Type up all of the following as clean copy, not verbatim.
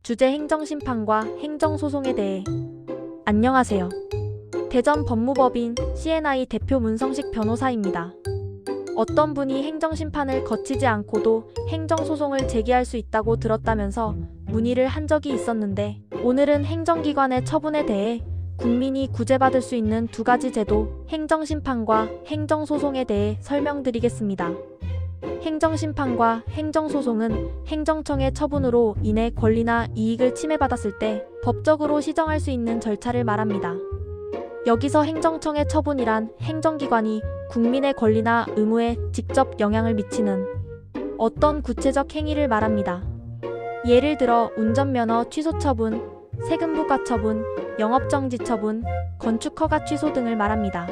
주제 행정심판과 행정소송에 대해. 안녕하세요. 대전 법무법인 CNI 대표 문성식 변호사입니다. 어떤 분이 행정심판을 거치지 않고도 행정소송을 제기할 수 있다고 들었다면서 문의를 한 적이 있었는데, 오늘은 행정기관의 처분에 대해 국민이 구제받을 수 있는 두 가지 제도, 행정심판과 행정소송에 대해 설명드리겠습니다. 행정심판과 행정소송은 행정청의 처분으로 인해 권리나 이익을 침해받았을 때 법적으로 시정할 수 있는 절차를 말합니다. 여기서 행정청의 처분이란 행정기관이 국민의 권리나 의무에 직접 영향을 미치는 어떤 구체적 행위를 말합니다. 예를 들어 운전면허 취소 처분, 세금 부과 처분, 영업정지 처분, 건축허가 취소 등을 말합니다.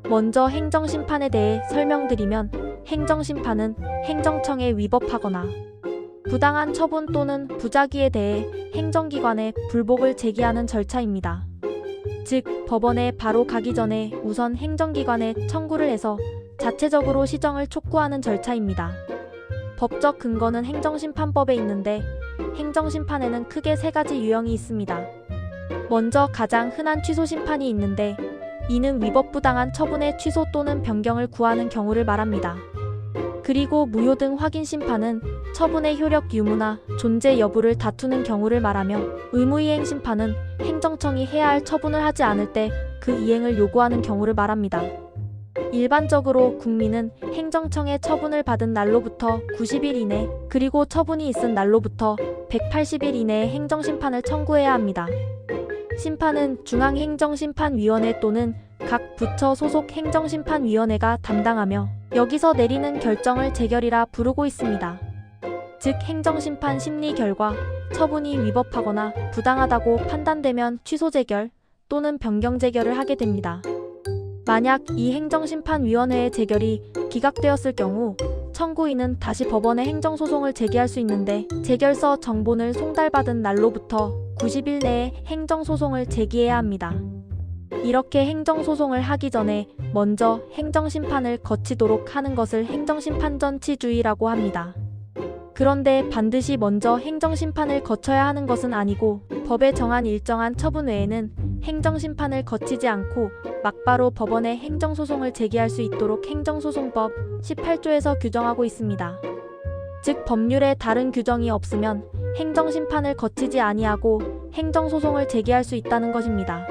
먼저 행정심판에 대해 설명드리면, 행정심판은 행정청에 위법하거나 부당한 처분 또는 부작위에 대해 행정기관에 불복을 제기하는 절차입니다. 즉, 법원에 바로 가기 전에 우선 행정기관에 청구를 해서 자체적으로 시정을 촉구하는 절차입니다. 법적 근거는 행정심판법에 있는데, 행정심판에는 크게 세 가지 유형이 있습니다. 먼저 가장 흔한 취소심판이 있는데, 이는 위법부당한 처분의 취소 또는 변경을 구하는 경우를 말합니다. 그리고 무효 등 확인심판은 처분의 효력 유무나 존재 여부를 다투는 경우를 말하며, 의무이행심판은 행정청이 해야 할 처분을 하지 않을 때 그 이행을 요구하는 경우를 말합니다. 일반적으로 국민은 행정청의 처분을 받은 날로부터 90일 이내, 그리고 처분이 있은 날로부터 180일 이내에 행정심판을 청구해야 합니다. 심판은 중앙행정심판위원회 또는 각 부처 소속 행정심판위원회가 담당하며, 여기서 내리는 결정을 재결이라 부르고 있습니다. 즉, 행정심판 심리 결과 처분이 위법하거나 부당하다고 판단되면 취소 재결 또는 변경 재결을 하게 됩니다. 만약 이 행정심판위원회의 재결이 기각되었을 경우 청구인은 다시 법원에 행정소송을 제기할 수 있는데, 재결서 정본을 송달받은 날로부터 90일 내에 행정소송을 제기해야 합니다. 이렇게 행정소송을 하기 전에 먼저 행정심판을 거치도록 하는 것을 행정심판전치주의라고 합니다. 그런데 반드시 먼저 행정심판을 거쳐야 하는 것은 아니고, 법에 정한 일정한 처분 외에는 행정심판을 거치지 않고 막바로 법원에 행정소송을 제기할 수 있도록 행정소송법 18조에서 규정하고 있습니다. 즉, 법률에 다른 규정이 없으면 행정심판을 거치지 아니하고 행정소송을 제기할 수 있다는 것입니다.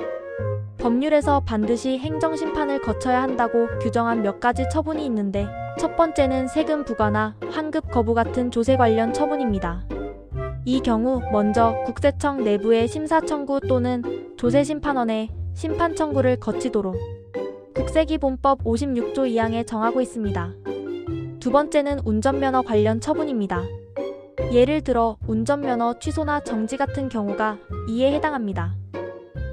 법률에서 반드시 행정심판을 거쳐야 한다고 규정한 몇 가지 처분이 있는데, 첫 번째는 세금 부과나 환급 거부 같은 조세 관련 처분입니다. 이 경우 먼저 국세청 내부의 심사청구 또는 조세심판원의 심판청구를 거치도록 국세기본법 56조 2항에 정하고 있습니다. 두 번째는 운전면허 관련 처분입니다. 예를 들어 운전면허 취소나 정지 같은 경우가 이에 해당합니다.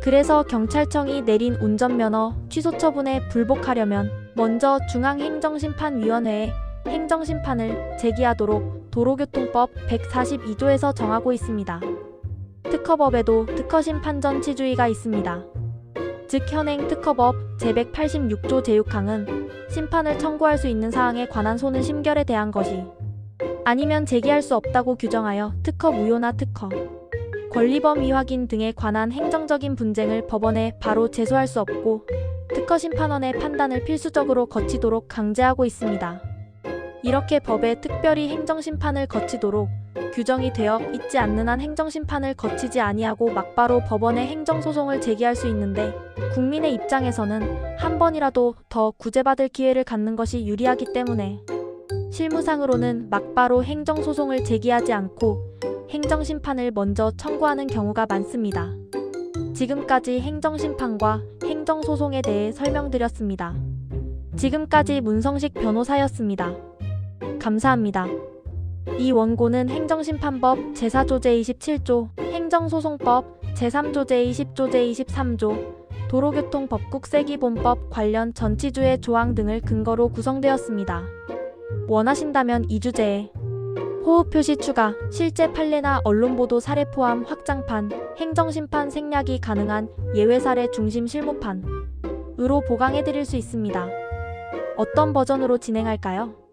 그래서 경찰청이 내린 운전면허 취소 처분에 불복하려면 먼저 중앙행정심판위원회에 행정심판을 제기하도록 도로교통법 142조에서 정하고 있습니다. 특허법에도 특허심판전치주의가 있습니다. 즉, 현행 특허법 제186조 제6항은 심판을 청구할 수 있는 사항에 관한 소는 심결에 대한 것이 아니면 제기할 수 없다고 규정하여 특허 무효나 특허 권리범위 확인 등에 관한 행정적인 분쟁을 법원에 바로 제소할 수 없고, 특허심판원의 판단을 필수적으로 거치도록 강제하고 있습니다. 이렇게 법에 특별히 행정심판을 거치도록 규정이 되어 있지 않는 한 행정심판을 거치지 아니하고 막바로 법원에 행정소송을 제기할 수 있는데, 국민의 입장에서는 한 번이라도 더 구제받을 기회를 갖는 것이 유리하기 때문에 실무상으로는 막바로 행정소송을 제기하지 않고 행정심판을 먼저 청구하는 경우가 많습니다. 지금까지 행정심판과 행정소송에 대해 설명드렸습니다. 지금까지 문성식 변호사였습니다. 감사합니다. 이 원고는 행정심판법 제4조 제27조, 행정소송법 제3조 제20조 제23조, 도로교통법 국세기본법 관련 전치주의 조항 등을 근거로 구성되었습니다. 원하신다면 이 주제에 호흡 표시 추가, 실제 판례나 언론보도 사례 포함 확장판, 행정심판 생략이 가능한 예외 사례 중심 실무판으로 보강해드릴 수 있습니다. 어떤 버전으로 진행할까요?